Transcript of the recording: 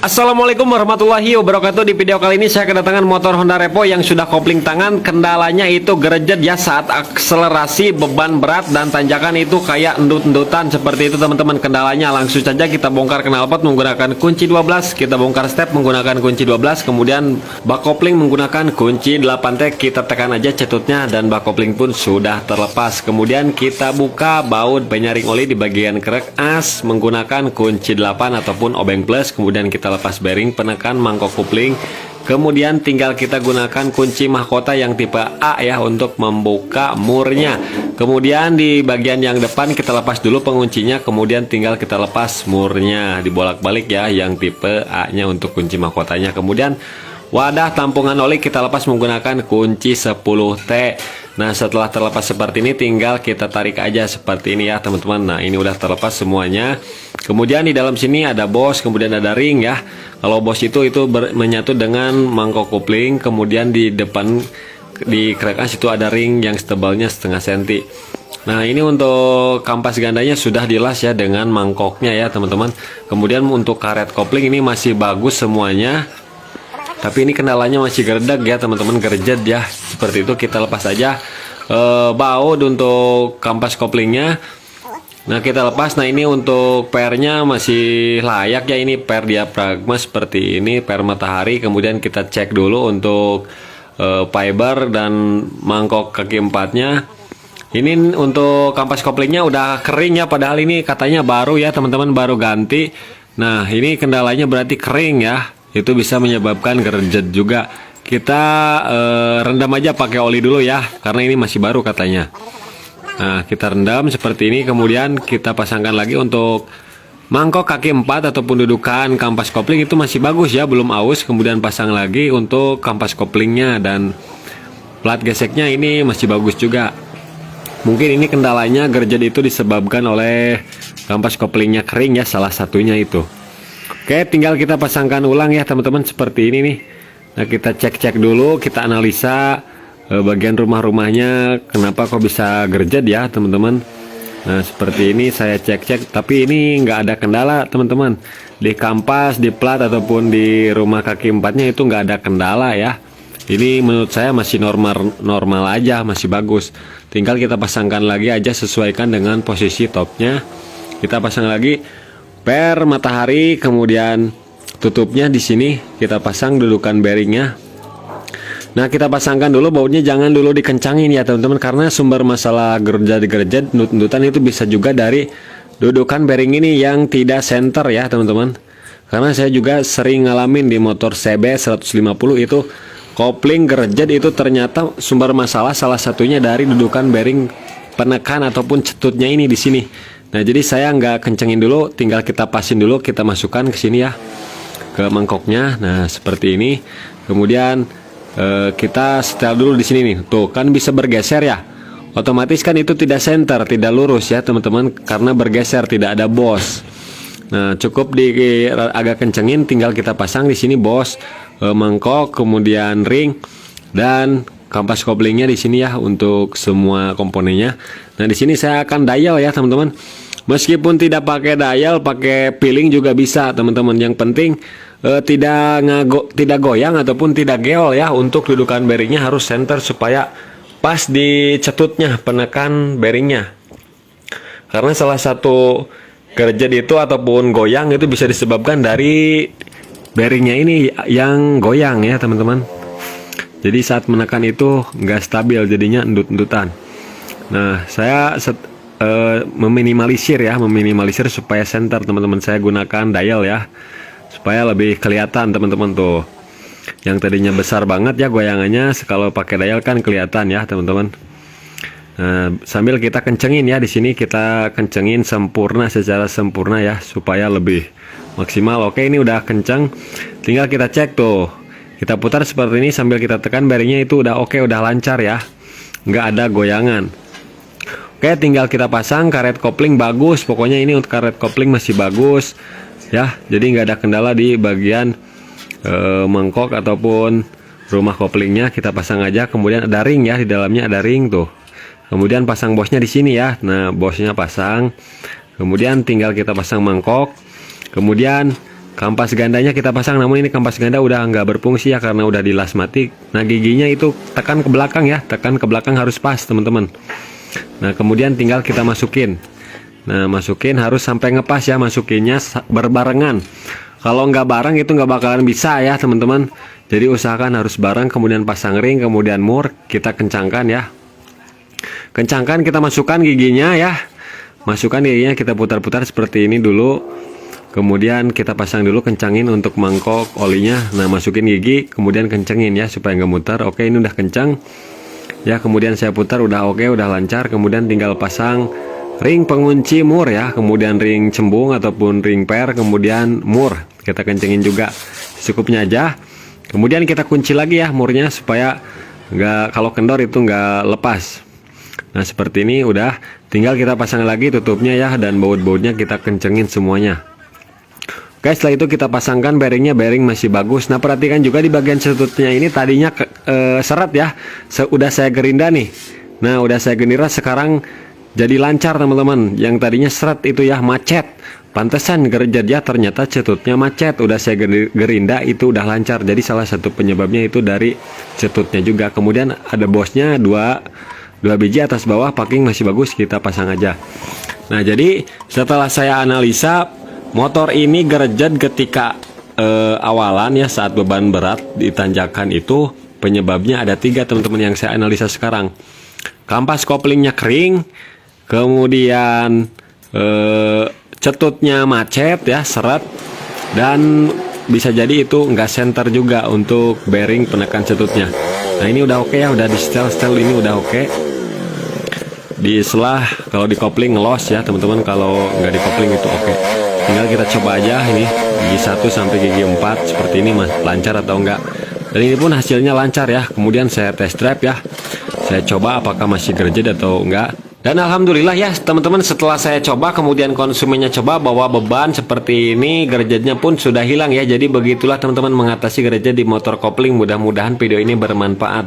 Assalamualaikum warahmatullahi wabarakatuh. Di video kali ini saya kedatangan motor Honda Revo yang sudah kopling tangan. Kendalanya itu gerejet ya saat akselerasi, beban berat dan tanjakan itu kayak endut-endutan seperti itu teman-teman. Kendalanya langsung saja kita bongkar knalpot menggunakan kunci 12, kita bongkar step menggunakan kunci 12, kemudian bak kopling menggunakan kunci 8T. Kita tekan aja cetutnya dan bak kopling pun sudah terlepas. Kemudian kita buka baut penyaring oli di bagian krek as menggunakan kunci 8 ataupun obeng plus. Kemudian kita lepas bearing, penekan mangkok kopling, kemudian tinggal kita gunakan kunci mahkota yang tipe A ya untuk membuka murnya. Kemudian di bagian yang depan kita lepas dulu penguncinya, kemudian tinggal kita lepas murnya, dibolak-balik ya yang tipe A nya untuk kunci mahkotanya. Kemudian wadah tampungan oli kita lepas menggunakan kunci 10T. Nah setelah terlepas seperti ini tinggal kita tarik aja seperti ini ya teman-teman. Nah ini udah terlepas semuanya. Kemudian di dalam sini ada bos, kemudian ada ring ya. Kalau bos itu menyatu dengan mangkok kopling. Kemudian di depan di krek as itu ada ring yang tebalnya setengah senti. Nah ini untuk kampas gandanya sudah dilas ya dengan mangkoknya ya teman-teman. Kemudian untuk karet kopling ini masih bagus semuanya. Tapi ini kendalanya masih gerdeg ya teman-teman, gerjet ya. Seperti itu kita lepas aja baut untuk kampas koplingnya. Nah kita lepas. Nah ini untuk pernya masih layak ya, ini per diafragma seperti ini, per matahari. Kemudian kita cek dulu untuk fiber dan mangkok kaki empatnya. Ini untuk kampas koplingnya udah kering ya, padahal ini katanya baru ya teman-teman, baru ganti. Nah ini kendalanya berarti kering ya, itu bisa menyebabkan gerjet juga. Kita rendam aja pakai oli dulu ya, karena ini masih baru katanya. Nah kita rendam seperti ini, kemudian kita pasangkan lagi untuk mangkok kaki 4 ataupun dudukan kampas kopling itu masih bagus ya, belum aus. Kemudian pasang lagi untuk kampas koplingnya, dan plat geseknya ini masih bagus juga. Mungkin ini kendalanya gerjet itu disebabkan oleh kampas koplingnya kering ya, salah satunya itu. Oke, tinggal kita pasangkan ulang ya teman-teman seperti ini nih. Nah kita cek-cek dulu, kita analisa bagian rumah-rumahnya kenapa kok bisa gerjet ya teman-teman. Nah seperti ini saya cek-cek, tapi ini nggak ada kendala teman-teman. Di kampas, di plat ataupun di rumah kaki empatnya itu nggak ada kendala ya. Ini menurut saya masih normal aja, masih bagus. Tinggal kita pasangkan lagi aja, sesuaikan dengan posisi topnya. Kita pasang lagi per matahari, kemudian tutupnya di sini kita pasang dudukan bearingnya. Nah kita pasangkan dulu bautnya, jangan dulu dikencangin ya teman-teman, karena sumber masalah gerjet nut-nutan itu bisa juga dari dudukan bearing ini yang tidak center ya teman-teman. Karena saya juga sering ngalamin di motor CB 150 itu kopling gerjet itu ternyata sumber masalah salah satunya dari dudukan bearing penekan ataupun cetutnya ini di sini. Nah jadi saya nggak kencengin dulu, tinggal kita pasin dulu, kita masukkan ke sini ya, ke mangkoknya. Nah seperti ini. Kemudian kita setel dulu di sini nih, tuh kan bisa bergeser ya. Otomatis kan itu tidak center, tidak lurus ya teman-teman, karena bergeser, tidak ada bos. Nah cukup agak kencengin, tinggal kita pasang di sini bos, mangkok, kemudian ring dan kampas koplingnya di sini ya untuk semua komponennya. Nah di sini saya akan dial ya teman-teman. Meskipun tidak pakai dial, pakai piling juga bisa teman-teman. Yang penting tidak goyang ataupun tidak geol ya. Untuk dudukan bearingnya harus center supaya pas di cetutnya penekan bearingnya. Karena salah satu gerjet itu ataupun goyang itu bisa disebabkan dari bearingnya ini yang goyang ya teman-teman. Jadi saat menekan itu nggak stabil, jadinya endut-endutan. Nah saya meminimalisir supaya center teman-teman. Saya gunakan dial ya, supaya lebih kelihatan teman-teman tuh. Yang tadinya besar banget ya goyangannya, kalau pakai dial kan kelihatan ya teman-teman. Nah, sambil kita kencengin ya, di sini kita kencengin secara sempurna ya, supaya lebih maksimal. Oke ini udah kenceng, tinggal kita cek tuh. Kita putar seperti ini sambil kita tekan bearingnya itu udah oke, udah lancar ya, nggak ada goyangan. Oke tinggal kita pasang karet kopling bagus, pokoknya ini untuk karet kopling masih bagus ya, jadi nggak ada kendala di bagian mangkok ataupun rumah koplingnya. Kita pasang aja, kemudian ada ring ya, di dalamnya ada ring tuh. Kemudian pasang bosnya di sini ya. Nah bosnya pasang, kemudian tinggal kita pasang mangkok, kemudian Kampas gandanya kita pasang, namun ini kampas ganda udah nggak berfungsi ya karena udah dilas mati. Nah giginya itu tekan ke belakang ya, tekan ke belakang harus pas teman-teman. Nah kemudian tinggal kita masukin. Nah masukin harus sampai ngepas ya, masukinnya berbarengan. Kalau nggak bareng itu nggak bakalan bisa ya teman-teman. Jadi usahakan harus bareng, kemudian pasang ring, kemudian mur, kita kencangkan ya. Kencangkan, kita masukkan giginya ya. Masukkan giginya, kita putar-putar seperti ini dulu. Kemudian kita pasang dulu, kencangin untuk mangkok olinya. Nah masukin gigi, kemudian kencengin ya supaya nggak muter. Oke, ini udah kencang ya. Kemudian saya putar, udah oke, udah lancar. Kemudian tinggal pasang ring pengunci mur ya. Kemudian ring cembung ataupun ring per, kemudian mur kita kencengin juga secukupnya aja. Kemudian kita kunci lagi ya murnya supaya nggak, kalau kendor itu nggak lepas. Nah seperti ini udah, tinggal kita pasang lagi tutupnya ya, dan baut-bautnya kita kencengin semuanya. Oke, setelah itu kita pasangkan bearingnya, bearing masih bagus. Nah perhatikan juga di bagian setutnya ini tadinya seret ya, udah saya gerinda nih. Nah udah saya gerinda, sekarang jadi lancar teman-teman. Yang tadinya seret itu ya macet, pantesan gerejat ya, ternyata cetutnya macet. Udah saya gerinda itu udah lancar. Jadi salah satu penyebabnya itu dari cetutnya juga. Kemudian ada bosnya dua biji atas bawah, packing masih bagus, kita pasang aja. Nah jadi setelah saya analisa, motor ini gerejat ketika awalan ya, saat beban berat ditanjakan itu penyebabnya ada 3 teman-teman yang saya analisa sekarang. Kampas koplingnya kering, kemudian cetutnya macet ya, seret, dan bisa jadi itu nggak center juga untuk bearing penekan cetutnya. Nah ini udah oke ya, udah di setel ini udah oke. Di selah kalau di kopling ngelos ya teman-teman, kalau nggak di kopling itu oke. Tinggal kita coba aja ini gigi 1 sampai gigi 4 seperti ini mas, lancar atau enggak. Dan ini pun hasilnya lancar ya. Kemudian saya test drive ya, saya coba apakah masih gerejat atau enggak. Dan alhamdulillah ya teman-teman, setelah saya coba kemudian konsumennya coba bawa beban seperti ini, gerejatnya pun sudah hilang ya. Jadi begitulah teman-teman mengatasi gerejat di motor kopling. Mudah-mudahan video ini bermanfaat.